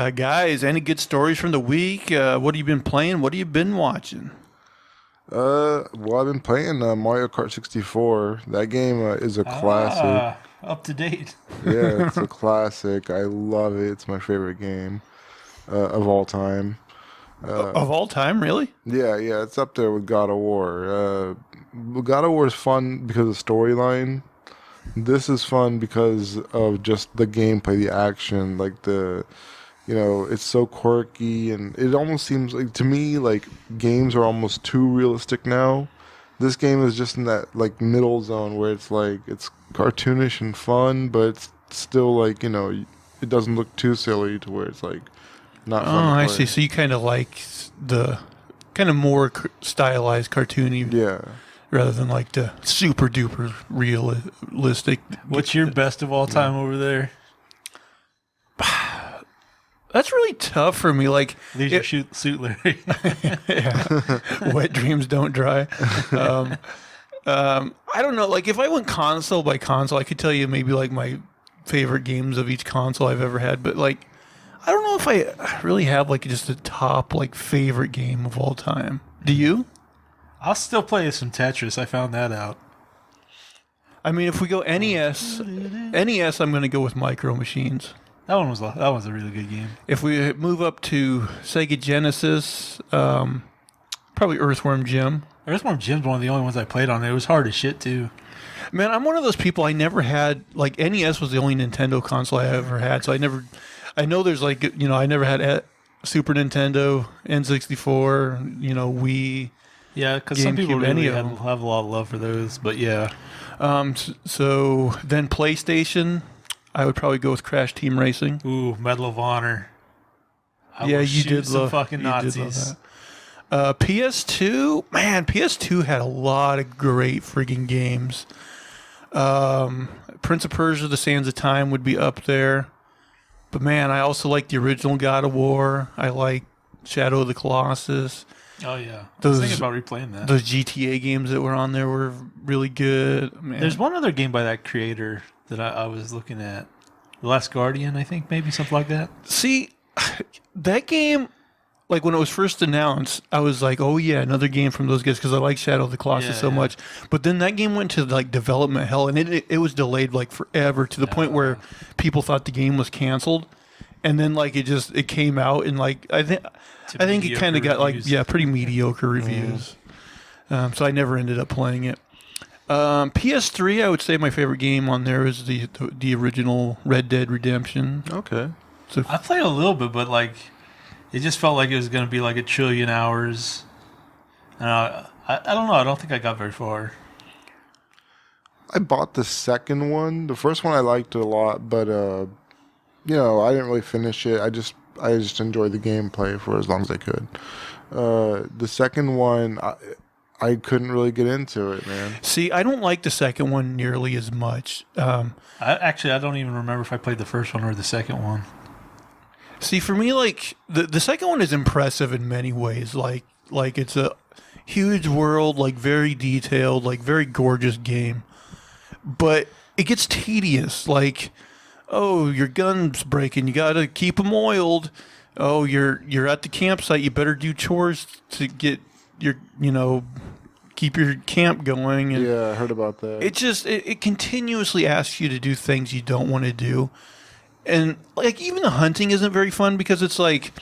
Guys, any good stories from the week? What have you been playing? What have you been watching? Well, I've been playing Mario Kart 64. That game is a classic. Up to date. Yeah, it's a classic. I love it. It's my favorite game of all time. Uh, Of all time, really? yeah, it's up there with God of War. God of War is fun because of the storyline. This is fun because of just the gameplay, the action, it's so quirky, and it almost seems like to me like games are almost too realistic now. This game is just in that like middle zone where it's like it's cartoonish and fun, but it's still like it doesn't look too silly to where it's like not Oh, fun to I play. see. So you kind of like the kind of more stylized, cartoony, Yeah. rather than like the super duper realistic. What's your best of all time over there? That's really tough for me. Like, Leisure Suit Larry. yeah, wet dreams don't dry. Um, I don't know. Like, if I went console by console, I could tell you maybe like my favorite games of each console I've ever had. But like, I don't know if I really have like just a top like favorite game of all time. Do you? I'll still play some Tetris. I found that out. I mean, if we go NES, I'm going to go with Micro Machines. That was a really good game. If we move up to Sega Genesis, probably Earthworm Jim. Earthworm Jim's one of the only ones I played on. It was hard as shit too. Man, I'm one of those people. I never had like NES was the only Nintendo console I ever had, so I know there's like I never had Super Nintendo, N64, Wii. Yeah, because some people GameCube, really any of have them. a lot of love for those. But yeah, So then PlayStation, I would probably go with Crash Team Racing. ooh, Medal of Honor. I Yeah, will you shoot did some love fucking you did love Nazis. that. PS2, man, PS2 had a lot of great friggin' games. Prince of Persia: The Sands of Time would be up there. But man, I also like the original God of War. I like Shadow of the Colossus. Oh yeah, I Those- was thinking about replaying that. Those GTA games that were on there were really good. Man. There's one other game by that creator that I was looking at. The Last Guardian, I think, maybe something like that. See, that game, like when it was first announced, I was like, oh yeah, another game from those guys because I like Shadow of the Colossus Yeah, so yeah. much. But then that game went to like development hell, and it was delayed like forever to the point where people thought the game was canceled. And then like it came out, and like I think it kind of got like reviews. pretty mediocre reviews. So I never ended up playing it. PS3, I would say my favorite game on there is the original Red Dead Redemption. Okay. So I played a little bit, but like, it just felt like it was going to be like a trillion hours. And I don't know. I don't think I got very far. I bought the second one. The first one I liked it a lot, but I didn't really finish it. I just enjoyed the gameplay for as long as I could. The second one, I couldn't really get into it, man. see, I don't like the second one nearly as much. I don't even remember if I played the first one or the second one. See, for me, like the second one is impressive in many ways. Like it's a huge world, like very detailed, like very gorgeous game. But it gets tedious. Like, oh, your gun's breaking. You got to keep them oiled. Oh, you're at the campsite. You better do chores to get your keep your camp going. And Yeah, I heard about that. it continuously asks you to do things you don't want to do. And like even the hunting isn't very fun because it's like,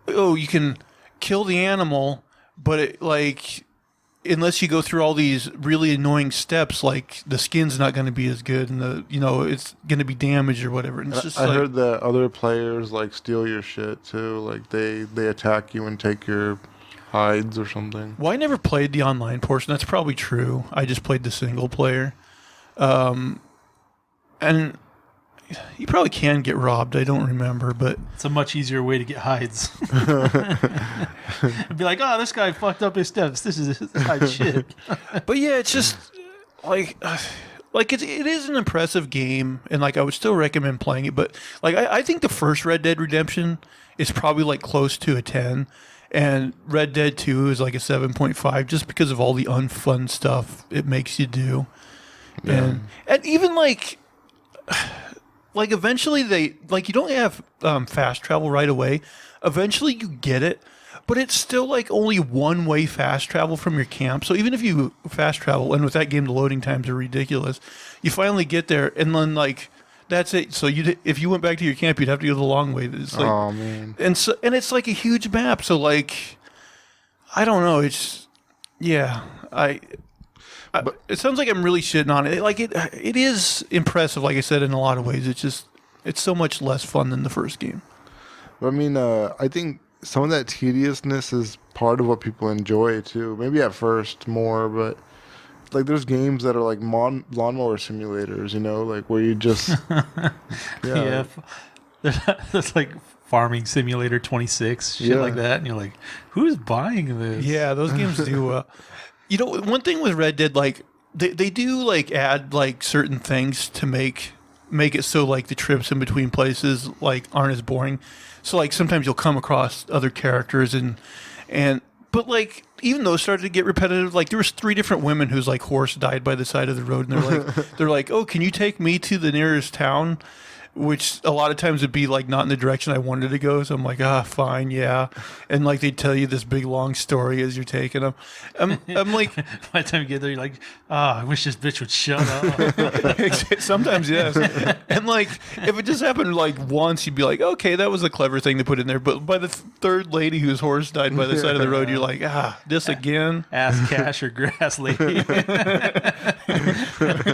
oh, you can kill the animal, but unless you go through all these really annoying steps, like the skin's not going to be as good, and it's going to be damaged or whatever. And it's just I heard that other players like steal your shit too. Like they attack you and take your hides or something. well, I never played the online portion. That's probably true. I just played the single player, and you probably can get robbed. I don't remember, but It's a much easier way to get hides. Be like, oh, this guy fucked up his steps. This is his hide shit. But yeah, it's just like it is an impressive game, and like I would still recommend playing it. But like I think the first Red Dead Redemption is probably like close to a 10, and Red Dead 2 is like a 7.5 just because of all the unfun stuff it makes you do, and even like like eventually they like you don't have fast travel right away. Eventually you get it, but it's still like only one way fast travel from your camp. So even if you fast travel, and with that game the loading times are ridiculous, you finally get there, and then like that's it. So if you went back to your camp, you'd have to go the long way. It's like, Oh man. and it's like a huge map. So like, I don't know. It's yeah. It sounds like I'm really shitting on it. Like it is impressive. Like I said, in a lot of ways, it's so much less fun than the first game. I mean, I think some of that tediousness is part of what people enjoy too. Maybe at first more, but like there's games that are like lawnmower simulators, you know, like where you just Yeah. That's like Farming Simulator 26, shit like that, and you're like, who's buying this? Yeah, those games do. You know, one thing with Red Dead, like they do like add like certain things to make it so like the trips in between places like aren't as boring. So like sometimes you'll come across other characters and but like even those started to get repetitive. Like there was 3 different women whose like horse died by the side of the road, and they're like, oh, can you take me to the nearest town? Which a lot of times would be like not in the direction I wanted to go. So I'm like, fine, yeah. And like they tell you this big long story as you're taking them. I'm like, by the time you get there, you're like, I wish this bitch would shut up. sometimes yes. And like if it just happened like once, you'd be like, okay, that was a clever thing to put in there. But by the third lady whose horse died by the side of the road, you're like, this again. Ass cash or grass lady. You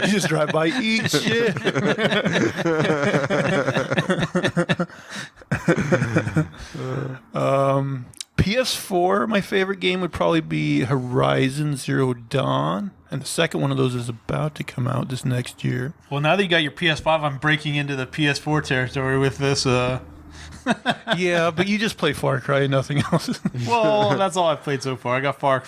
just drive by, eat shit. PS4, my favorite game would probably be Horizon Zero Dawn, and the second one of those is about to come out this next year. Well, now that you got your PS5, I'm breaking into the PS4 territory with this. Yeah, but you just play Far Cry and nothing else. Well, that's all I've played so far. I got Far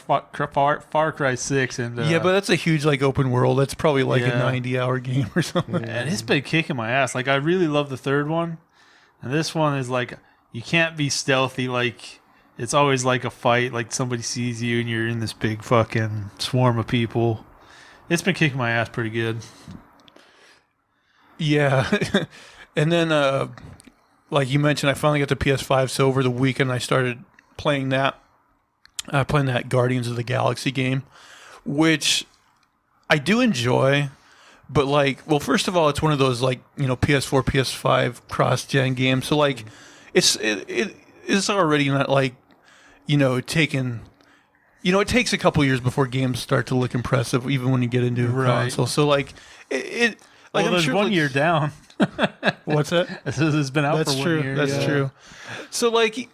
Cry 6, and yeah, but that's a huge like open world. That's probably like a Yeah. 90-hour game or something. and it's been kicking my ass. Like I really love the third one, and this one is like you can't be stealthy. Like it's always like a fight. Like somebody sees you, and you're in this big fucking swarm of people. It's been kicking my ass pretty good. Yeah, and then like you mentioned, I finally got the PS5. So over the weekend, I started playing that Guardians of the Galaxy game, which I do enjoy. But like, well, first of all, it's one of those like PS4, PS5 cross-gen games. So like, it's already not like taken. It takes a couple years before games start to look impressive, even when you get into a console. So like, it like Well, I'm there's sure 1 year down. What's that? It's been out That's for 1 true. year. That's yeah. true. So like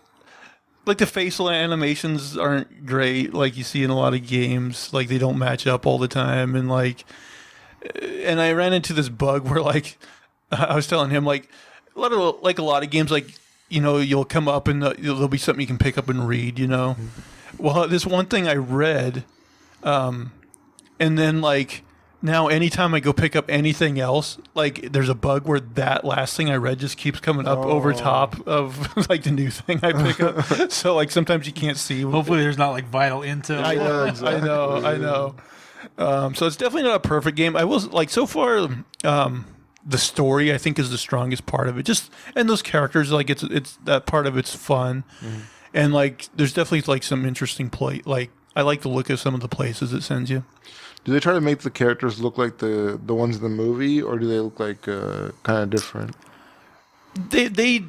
the facial animations aren't great like you see in a lot of games. Like they don't match up all the time, and I ran into this bug where like I was telling him like a lot of games like you'll come up and there'll be something you can pick up and read. Well, this one thing I read, and then like. Now, anytime I go pick up anything else, like there's a bug where that last thing I read just keeps coming up over top of like the new thing I pick up. So like sometimes you can't see. Hopefully, there's not like vital intel. I know. So it's definitely not a perfect game. I will like so far. The story I think is the strongest part of it. And those characters, like it's that part of it's fun, and like there's definitely like some interesting play. Like I like the look of some of the places it sends you. Do they try to make the characters look like the ones in the movie, or do they look like kind of different? They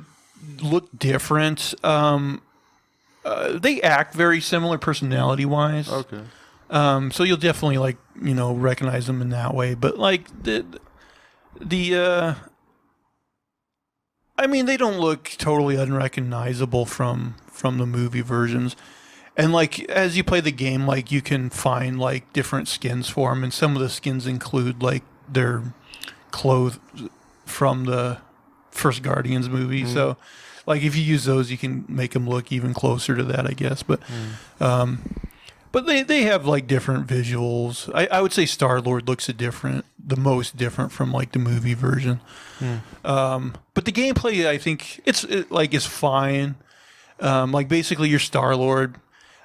look different. They act very similar personality wise. Okay. So you'll definitely recognize them in that way. But like I mean, they don't look totally unrecognizable from the movie versions. And like as you play the game, like you can find like different skins for them, and some of the skins include like their clothes from the first Guardians movie. So, like if you use those, you can make them look even closer to that, I guess. But they have like different visuals. I would say Star-Lord looks the most different from like the movie version. But the gameplay, I think is fine. Like basically you're Star-Lord.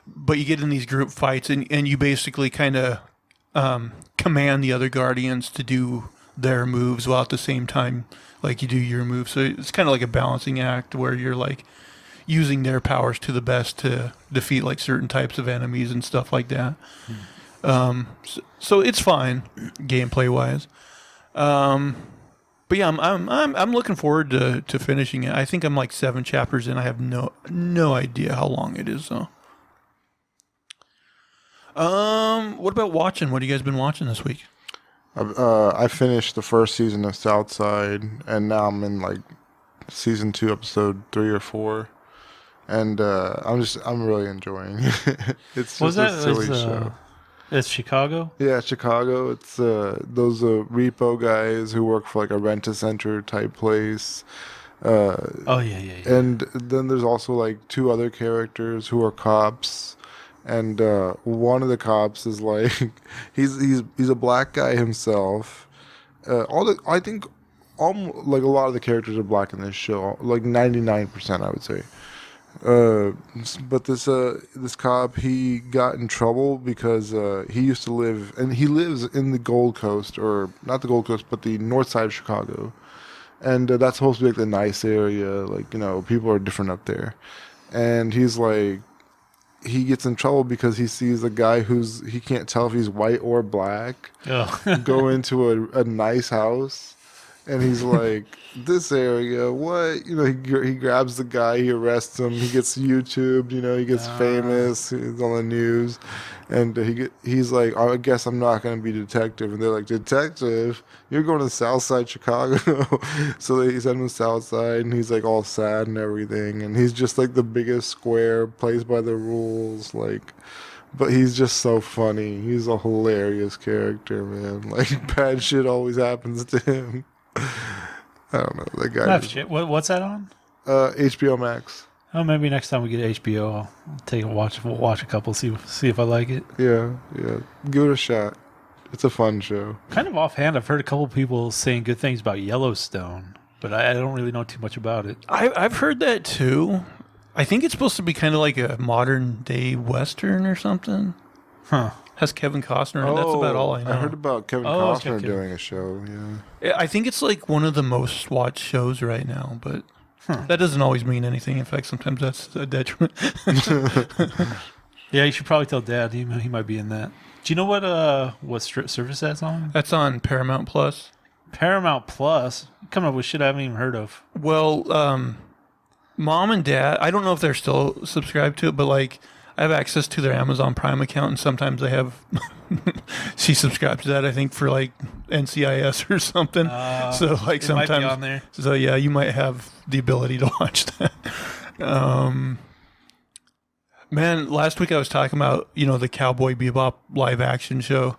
But you get in these group fights, and you basically kind of command the other Guardians to do their moves while at the same time like you do your move. So it's kind of like a balancing act where you're like using their powers to the best to defeat like certain types of enemies and stuff like that. So it's fine gameplay wise. But yeah, I'm looking forward to finishing it. I think I'm like 7 chapters in. I have no idea how long it is though. What about watching? What have you guys been watching this week? I finished the first season of Southside, and now I'm in like season 2, episode 3 or 4, and I'm really enjoying it. It's just a silly show. It's Chicago? Yeah, Chicago. It's those repo guys who work for like a rent-a-center type place. Yeah. And then there's also like 2 other characters who are cops. And one of the cops is like he's a black guy himself. I think like a lot of the characters are black in this show, like 99% I would say. But this cop, he got in trouble because he used to live, and he lives in the Gold Coast, or not the Gold Coast, but the north side of Chicago, and that's supposed to be like the nice area, like, you know, people are different up there, and he's like, he gets in trouble because he sees a guy he can't tell if he's white or black go into a nice house. And he's like, this area, what? You know, he grabs the guy, he arrests him, he gets YouTubed, you know, he gets famous, he's on the news. And he's like, I guess I'm not going to be detective. And they're like, detective? You're going to Southside Chicago. So they send him to Southside, and he's like all sad and everything. And he's just like the biggest square, plays by the rules, like... But he's just so funny. He's a hilarious character, man. Like, bad shit always happens to him. I don't know. That guy. What's that on? HBO Max. Oh, maybe next time we get HBO, I'll take a watch. We'll watch a couple, see if I like it. Yeah. Give it a shot. It's a fun show. Kind of offhand, I've heard a couple people saying good things about Yellowstone, but I don't really know too much about it. I've heard that too. I think it's supposed to be kind of like a modern day Western or something. Huh. Has Kevin Costner, and that's about all I know. I heard about Kevin Costner doing a show, yeah. I think it's like one of the most watched shows right now, but that doesn't always mean anything. In fact, sometimes that's a detriment. Yeah, you should probably tell Dad. He might be in that. Do you know what service that's on? That's on Paramount Plus. Paramount Plus? Coming up with shit I haven't even heard of. Well, Mom and Dad, I don't know if they're still subscribed to it, but like I have access to their Amazon Prime account, and sometimes they have. She subscribes to that, I think, for like NCIS or something. So like sometimes, might be on there. So yeah, you might have the ability to watch that. Man, last week I was talking about the Cowboy Bebop live action show,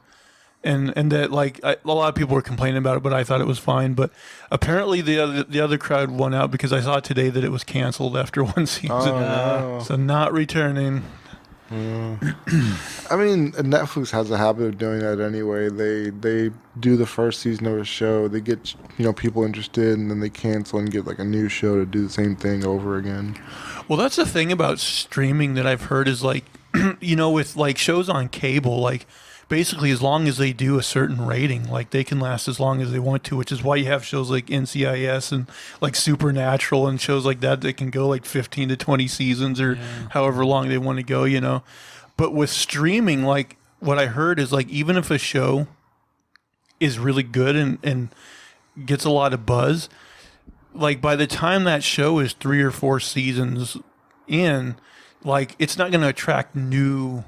and that like a lot of people were complaining about it, but I thought it was fine. But apparently the other crowd won out because I saw today that it was canceled after one season, no. So not returning. I mean, Netflix has a habit of doing that anyway. They do the first season of a show, they get people interested, and then they cancel and get like a new show to do the same thing over again. Well, that's the thing about streaming that I've heard is like, with like shows on cable, like basically as long as they do a certain rating, like they can last as long as they want to, which is why you have shows like NCIS and like Supernatural and shows like that can go like 15 to 20 seasons or however long they want to go, But with streaming, like what I heard is like even if a show is really good and gets a lot of buzz, like by the time that show is 3 or 4 seasons in, like it's not going to attract new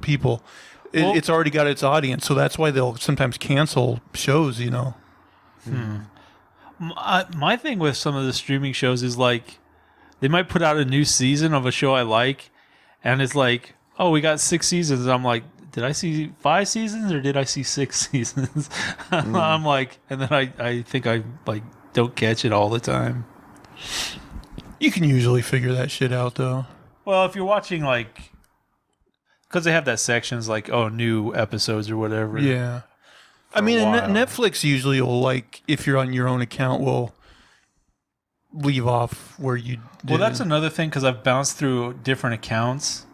people. It's already got its audience, so that's why they'll sometimes cancel shows. My thing with some of the streaming shows is like they might put out a new season of a show I like, and it's like, oh, we got 6 seasons. And I'm like, did I see 5 seasons or did I see 6 seasons? I'm like, and then I think I like don't catch it all the time. You can usually figure that shit out though. Well, if you're watching like, because they have that sections like, oh, new episodes or whatever. Yeah. I mean, Netflix usually will, like, if you're on your own account, will leave off where you did. Well, that's another thing, because I've bounced through different accounts,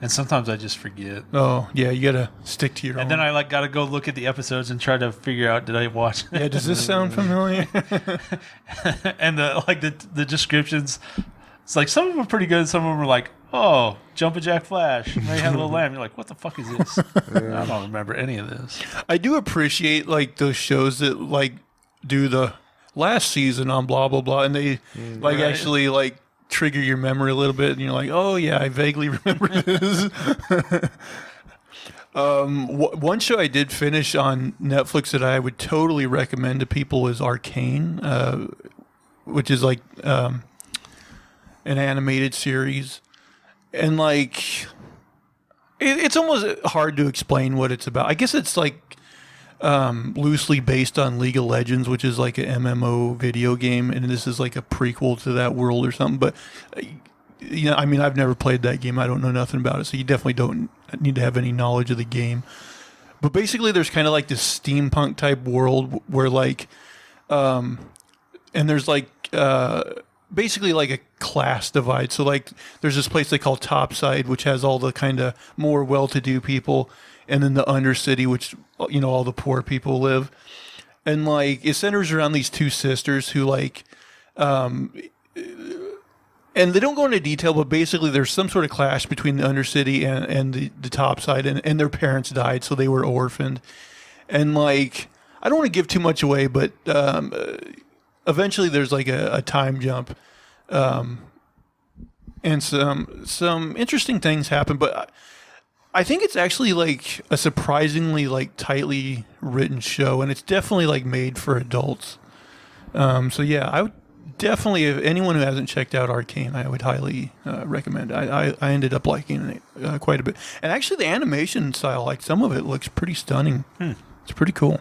And sometimes I just forget. Oh, yeah, you gotta stick to your own. And then I like gotta go look at the episodes and try to figure out, did I watch it? Yeah, does this sound familiar? And the descriptions, it's like some of them are pretty good. Some of them are like, oh, Jumpin' Jack Flash. And they have a little lamb. You're like, what the fuck is this? I don't remember any of this. I do appreciate like those shows that like do the last season on blah blah blah, and they like Right. actually like trigger your memory a little bit, and you're like, oh yeah, I vaguely remember this. One show I did finish on Netflix that I would totally recommend to people is Arcane, which is like an animated series, and like it's almost hard to explain what it's about. I guess it's like loosely based on League of Legends, which is like an MMO video game, and this is like a prequel to that world or something. But I mean, I've never played that game. I don't know nothing about it, so you definitely don't need to have any knowledge of the game. But basically, there's kind of like this steampunk type world where like, and there's like basically like a class divide. So like, there's this place they call Topside, which has all the kind of more well-to-do people, and then the Undercity, which all the poor people live. And like, it centers around these two sisters who like, and they don't go into detail, but basically there's some sort of clash between the Undercity and the Topside, and their parents died, so they were orphaned. And like, I don't want to give too much away, but eventually there's like a time jump, and some interesting things happen. But I think it's actually like a surprisingly like tightly written show, and it's definitely like made for adults. So yeah, I would definitely, if anyone who hasn't checked out Arcane, I would highly recommend it. I ended up liking it quite a bit, and actually the animation style, like some of it looks pretty stunning. It's pretty cool.